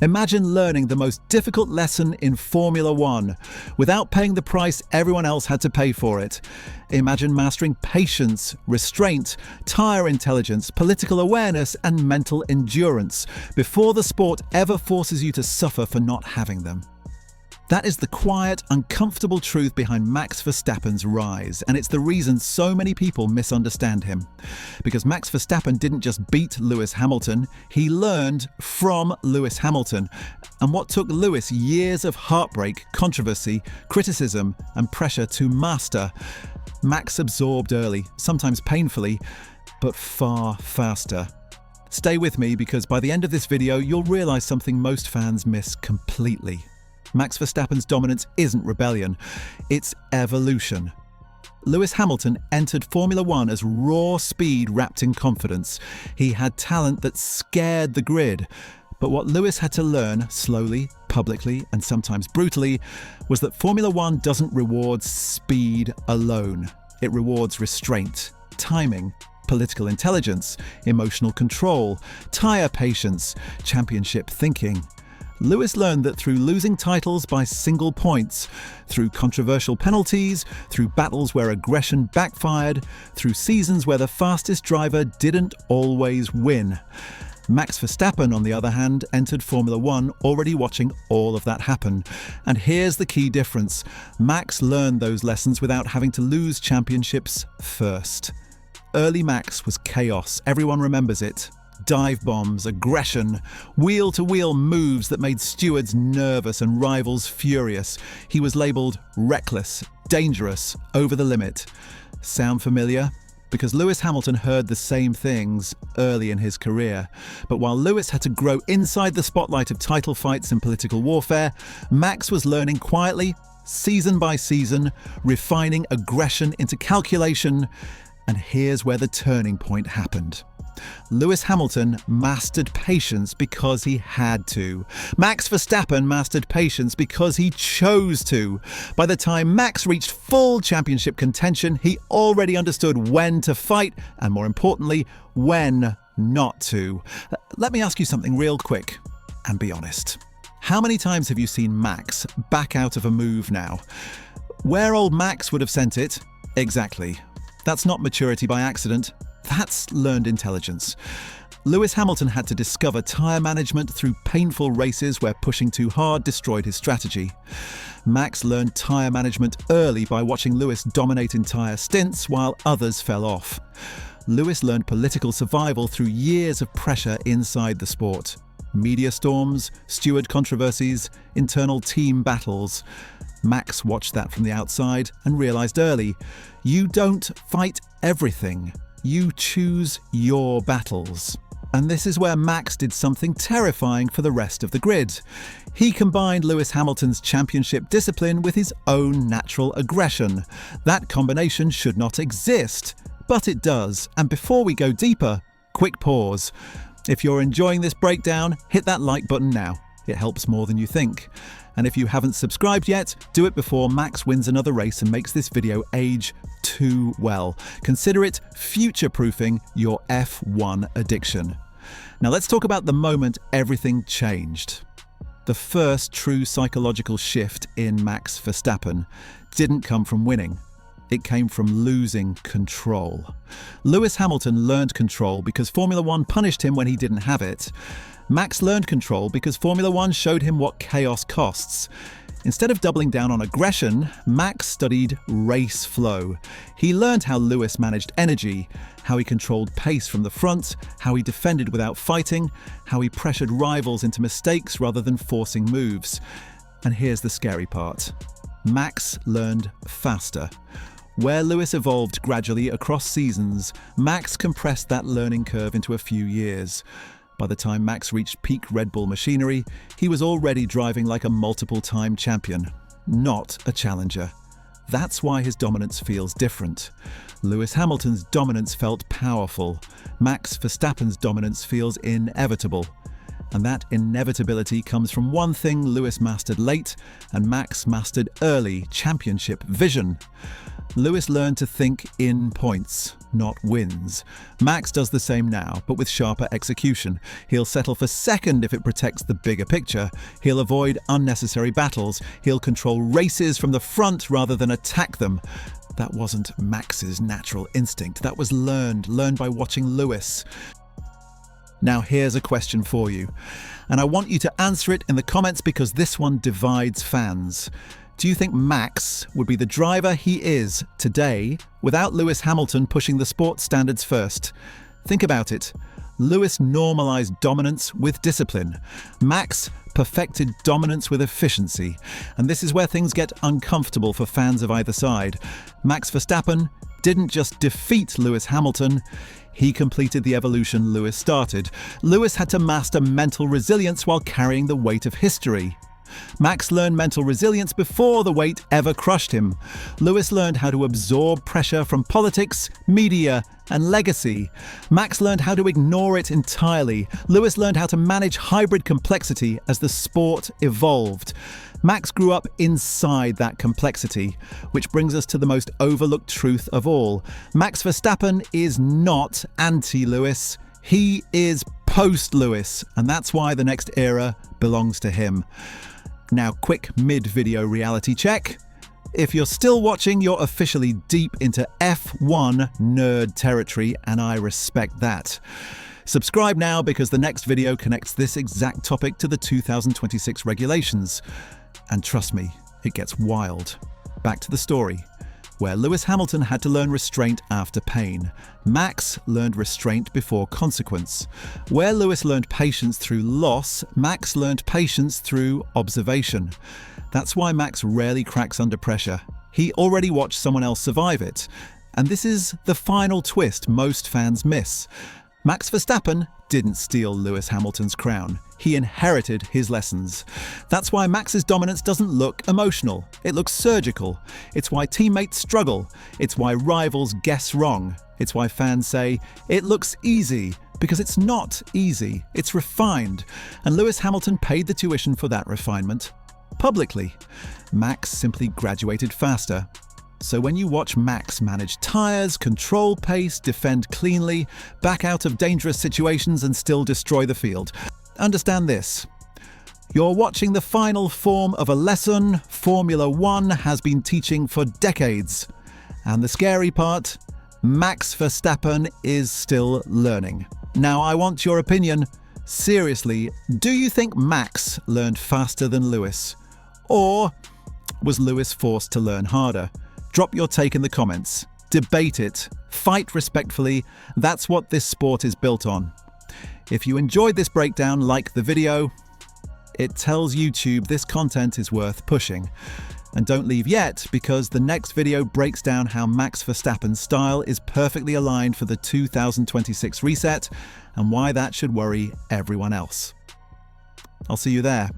Imagine learning the most difficult lesson in Formula One without paying the price everyone else had to pay for it. Imagine mastering patience, restraint, tyre intelligence, political awareness, and mental endurance before the sport ever forces you to suffer for not having them. That is the quiet, uncomfortable truth behind Max Verstappen's rise, and it's the reason so many people misunderstand him. Because Max Verstappen didn't just beat Lewis Hamilton, he learned from Lewis Hamilton. And what took Lewis years of heartbreak, controversy, criticism, and pressure to master, Max absorbed early, sometimes painfully, but far faster. Stay with me, because by the end of this video, you'll realize something most fans miss completely. Max Verstappen's dominance isn't rebellion, it's evolution. Lewis Hamilton entered Formula One as raw speed wrapped in confidence. He had talent that scared the grid. But what Lewis had to learn, slowly, publicly, and sometimes brutally, was that Formula One doesn't reward speed alone. It rewards restraint, timing, political intelligence, emotional control, tyre patience, championship thinking. Lewis learned that through losing titles by single points, through controversial penalties, through battles where aggression backfired, through seasons where the fastest driver didn't always win. Max Verstappen, on the other hand, entered Formula One already watching all of that happen. And here's the key difference. Max learned those lessons without having to lose championships first. Early Max was chaos. Everyone remembers it. Dive bombs, aggression, wheel-to-wheel moves that made stewards nervous and rivals furious. He was labelled reckless, dangerous, over the limit. Sound familiar? Because Lewis Hamilton heard the same things early in his career. But while Lewis had to grow inside the spotlight of title fights and political warfare, Max was learning quietly, season by season, refining aggression into calculation. And here's where the turning point happened. Lewis Hamilton mastered patience because he had to. Max Verstappen mastered patience because he chose to. By the time Max reached full championship contention, he already understood when to fight and, more importantly, when not to. Let me ask you something real quick, and be honest. How many times have you seen Max back out of a move now? Where old Max would have sent it? Exactly. That's not maturity by accident. That's learned intelligence. Lewis Hamilton had to discover tyre management through painful races where pushing too hard destroyed his strategy. Max learned tyre management early by watching Lewis dominate in tyre stints while others fell off. Lewis learned political survival through years of pressure inside the sport. Media storms, steward controversies, internal team battles. Max watched that from the outside and realised early, you don't fight everything. You choose your battles. And this is where Max did something terrifying for the rest of the grid. He combined Lewis Hamilton's championship discipline with his own natural aggression. That combination should not exist, but it does. And before we go deeper, quick pause. If you're enjoying this breakdown, hit that like button now. It helps more than you think. And if you haven't subscribed yet, do it before Max wins another race and makes this video age too well. Consider it future-proofing your F1 addiction. Now let's talk about the moment everything changed. The first true psychological shift in Max Verstappen didn't come from winning. It came from losing control. Lewis Hamilton learned control because Formula One punished him when he didn't have it. Max learned control because Formula One showed him what chaos costs. Instead of doubling down on aggression, Max studied race flow. He learned how Lewis managed energy, how he controlled pace from the front, how he defended without fighting, how he pressured rivals into mistakes rather than forcing moves. And here's the scary part. Max learned faster. Where Lewis evolved gradually across seasons, Max compressed that learning curve into a few years. By the time Max reached peak Red Bull machinery, he was already driving like a multiple-time champion, not a challenger. That's why his dominance feels different. Lewis Hamilton's dominance felt powerful. Max Verstappen's dominance feels inevitable. And that inevitability comes from one thing Lewis mastered late and Max mastered early: championship vision. Lewis learned to think in points, not wins. Max does the same now, but with sharper execution. He'll settle for second if it protects the bigger picture. He'll avoid unnecessary battles. He'll control races from the front rather than attack them. That wasn't Max's natural instinct. That was learned by watching Lewis. Now here's a question for you, and I want you to answer it in the comments because this one divides fans. Do you think Max would be the driver he is today without Lewis Hamilton pushing the sports standards first? Think about it. Lewis normalized dominance with discipline. Max perfected dominance with efficiency. And this is where things get uncomfortable for fans of either side. Max Verstappen didn't just defeat Lewis Hamilton, he completed the evolution Lewis started. Lewis had to master mental resilience while carrying the weight of history. Max learned mental resilience before the weight ever crushed him. Lewis learned how to absorb pressure from politics, media, and legacy. Max learned how to ignore it entirely. Lewis learned how to manage hybrid complexity as the sport evolved. Max grew up inside that complexity, which brings us to the most overlooked truth of all. Max Verstappen is not anti-Lewis. He is post-Lewis, and that's why the next era belongs to him. Now, quick mid-video reality check. If you're still watching, you're officially deep into F1 nerd territory, and I respect that. Subscribe now because the next video connects this exact topic to the 2026 regulations. And trust me, it gets wild. Back to the story. Where Lewis Hamilton had to learn restraint after pain, Max learned restraint before consequence. Where Lewis learned patience through loss, Max learned patience through observation. That's why Max rarely cracks under pressure. He already watched someone else survive it. And this is the final twist most fans miss. Max Verstappen didn't steal Lewis Hamilton's crown. He inherited his lessons. That's why Max's dominance doesn't look emotional. It looks surgical. It's why teammates struggle. It's why rivals guess wrong. It's why fans say, it looks easy, because it's not easy. It's refined. And Lewis Hamilton paid the tuition for that refinement publicly. Max simply graduated faster. So when you watch Max manage tyres, control pace, defend cleanly, back out of dangerous situations and still destroy the field, understand this. You're watching the final form of a lesson Formula One has been teaching for decades. And the scary part, Max Verstappen is still learning. Now I want your opinion. Seriously, do you think Max learned faster than Lewis? Or was Lewis forced to learn harder? Drop your take in the comments. Debate it. Fight respectfully. That's what this sport is built on. If you enjoyed this breakdown, like the video. It tells YouTube this content is worth pushing. And don't leave yet, because the next video breaks down how Max Verstappen's style is perfectly aligned for the 2026 reset and why that should worry everyone else. I'll see you there.